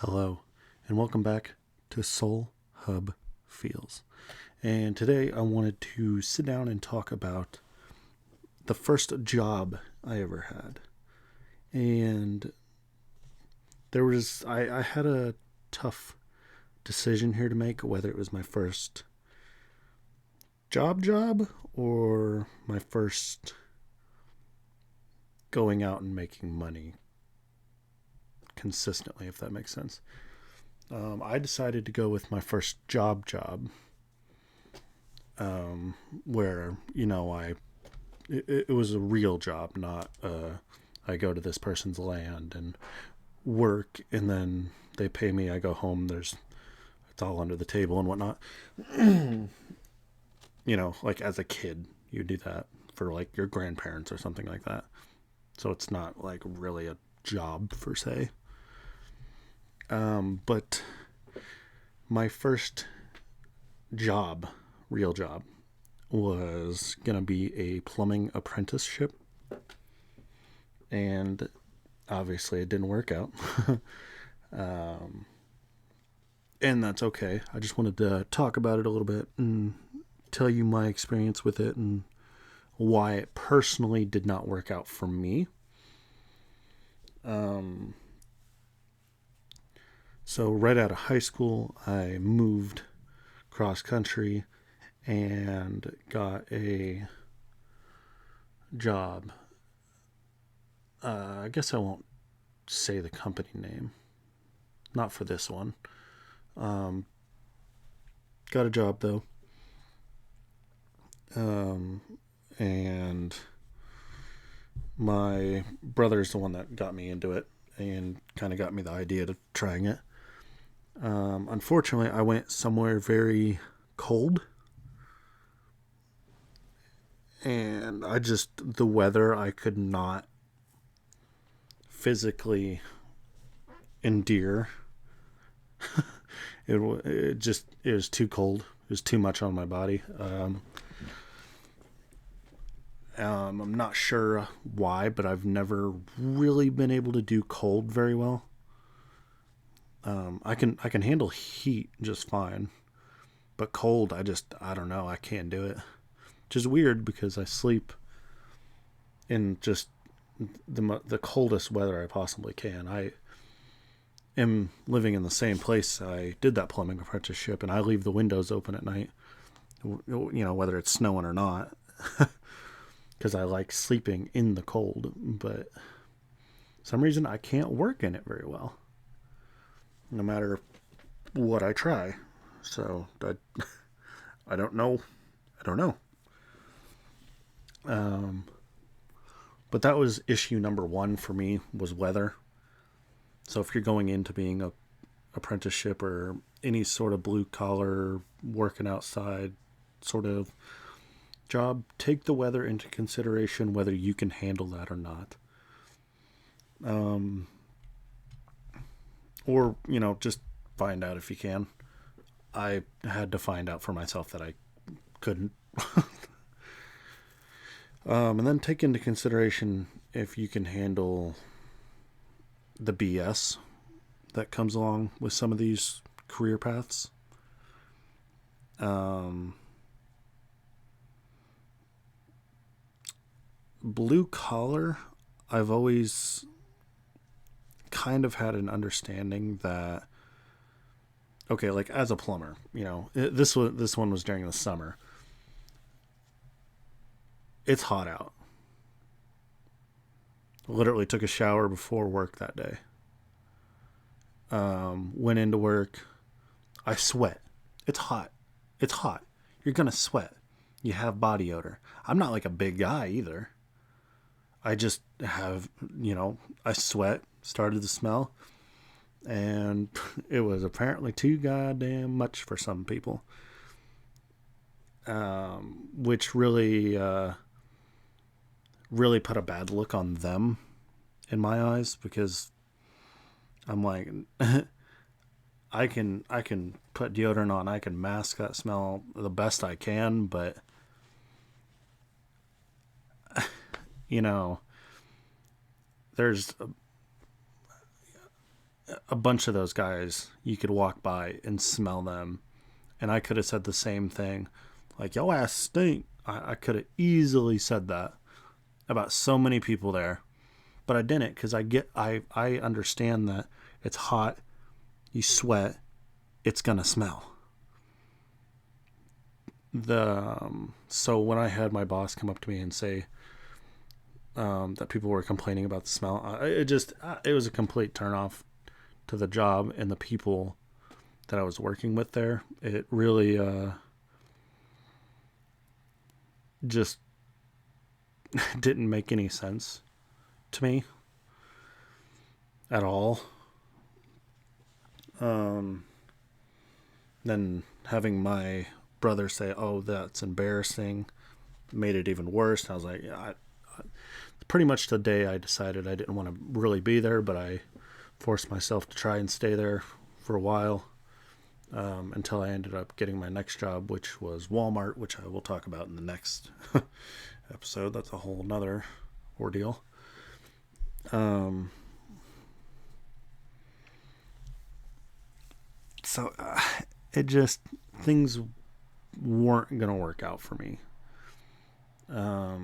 Hello, and welcome back to SoulHubFeels. And today I wanted to sit down and talk about the first job I ever had. And I had a tough decision here to make, whether it was my first job or my first going out and making money consistently, if that makes sense. I decided to go with my first job, where it was a real job, not I go to this person's land and work, and then they pay me. I go home. It's all under the table and whatnot. Like as a kid, you do that for like your grandparents or something like that. So it's not like really a job per se. But my first job, real job, was going to be a plumbing apprenticeship. And obviously it didn't work out. And that's okay. I just wanted to talk about it a little bit and tell you my experience with it and why it personally did not work out for me. So right out of high school, I moved cross country and got a job. I guess I won't say the company name. Not for this one. Got a job though. And my brother's the one that got me into it and kind of got me the idea to trying it. Unfortunately, I went somewhere very cold. And the weather, I could not physically endure. It was too cold. It was too much on my body. I'm not sure why, but I've never really been able to do cold very well. I can handle heat just fine, but cold, I don't know. I can't do it. Which is weird because I sleep in just the coldest weather I possibly can. I am living in the same place I did that plumbing apprenticeship, and I leave the windows open at night, whether it's snowing or not, because I like sleeping in the cold. But for some reason I can't work in it very well, no matter what I try. So I don't know. But that was issue number one for me, was weather. So if you're going into being a apprenticeship or any sort of blue collar working outside sort of job, take the weather into consideration, whether you can handle that or not. Or just find out if you can. I had to find out for myself that I couldn't. And then take into consideration if you can handle the BS that comes along with some of these career paths. Blue collar, I've always kind of had an understanding that, okay, like as a plumber, this one was during the summer. It's hot out. Literally took a shower before work that day. Went into work. I sweat. It's hot. It's hot. You're gonna sweat. You have body odor. I'm not like a big guy either. I just have, I sweat, started to smell, and it was apparently too goddamn much for some people. Which really put a bad look on them in my eyes, because I'm like, I can put deodorant on, I can mask that smell the best I can, but there's a bunch of those guys, you could walk by and smell them. And I could have said the same thing. Like, yo ass stink. I could have easily said that about so many people there. But I didn't, because I understand that it's hot, you sweat, it's going to smell. So when I had my boss come up to me and say that people were complaining about the smell, it was a complete turnoff to the job and the people that I was working with there. It really just didn't make any sense to me at all. Then having my brother say, "Oh, that's embarrassing," made it even worse. And I was like, yeah, pretty much the day I decided I didn't want to really be there, but I forced myself to try and stay there for a while until I ended up getting my next job, which was Walmart, which I will talk about in the next episode. That's a whole nother ordeal. So it just, things weren't going to work out for me. I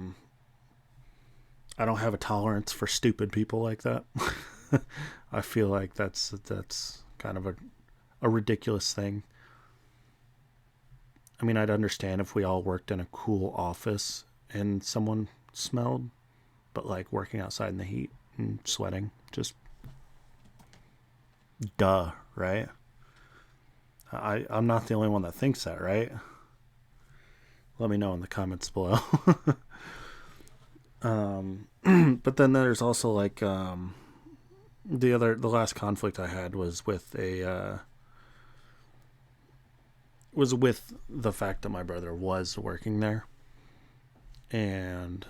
don't have a tolerance for stupid people like that. I feel like that's kind of a ridiculous thing. I mean, I'd understand if we all worked in a cool office and someone smelled, but like working outside in the heat and sweating, just duh, right? I'm not the only one that thinks that, right? Let me know in the comments below. But then there's also like the last conflict I had was with the fact that my brother was working there, and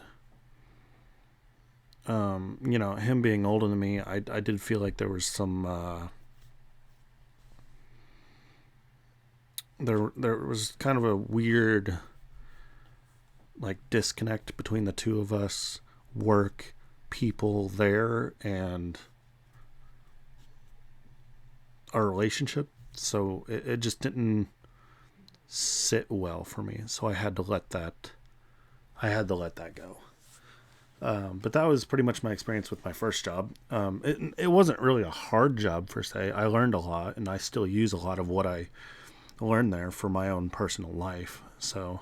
him being older than me, I did feel like there was some there was kind of a weird like disconnect between the two of us, work, people there, and our relationship. So it just didn't sit well for me. So I had to let that go. But that was pretty much my experience with my first job. It wasn't really a hard job per se. I learned a lot, and I still use a lot of what I learned there for my own personal life. So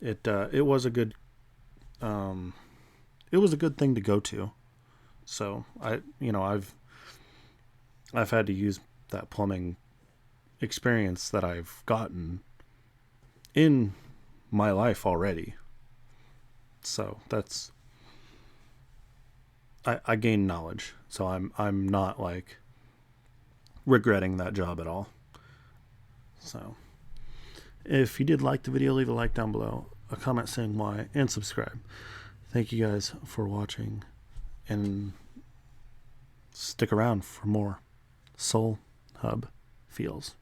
it was a good thing to go to. So I've had to use that plumbing experience that I've gotten in my life already. So that's, I gained knowledge. So I'm not like regretting that job at all. So if you did like the video, leave a like down below, a comment saying why, and subscribe. Thank you guys for watching, and stick around for more Soul Hub Feels.